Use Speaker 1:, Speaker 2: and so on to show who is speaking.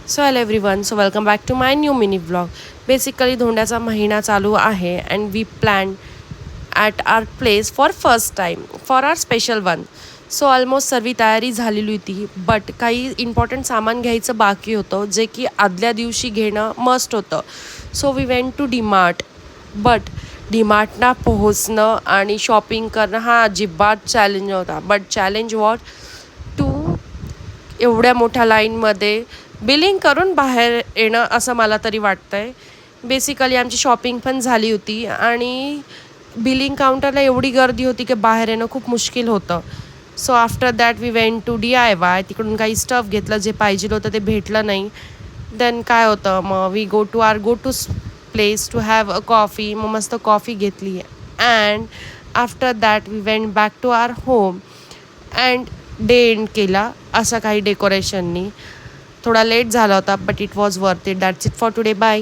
Speaker 1: So hello everyone, so welcome back to my new mini vlog. Basically धोंड्याचा महिना चालू आहे and we plan at our place for first time for our special one. So almost सर्व तयारी झालेली होती, but काही important सामान घ्यायचं बाकी होतं जे की आदल्या दिवशी घेणं मस्ट होतं. So we went to DMart, but डीमार्टना पोहोचणं आणि शॉपिंग करणं हा अजिबात चॅलेंज होता. बट चॅलेंज वॉट टू एवढ्या मोठ्या लाईनमध्ये बिलिंग करून बाहेर येणं असं मला तरी वाटतं आहे. बेसिकली आमची शॉपिंग पण झाली होती आणि बिलिंग काउंटरला एवढी गर्दी होती की बाहेर येणं खूप मुश्किल होतं. So after that we went to DIY. तिकडून काही स्टफ घेतलं, जे पाहिजे होतं ते भेटलं नाही. देन काय होतं, मग we go to place to have a coffee. मग मस्त कॉफी घेतली and after that we went back to our home and day end केला असं काही डेकोरेशननी. थोडा लेट झाला होता, but it was worth it. That's it for today. Bye.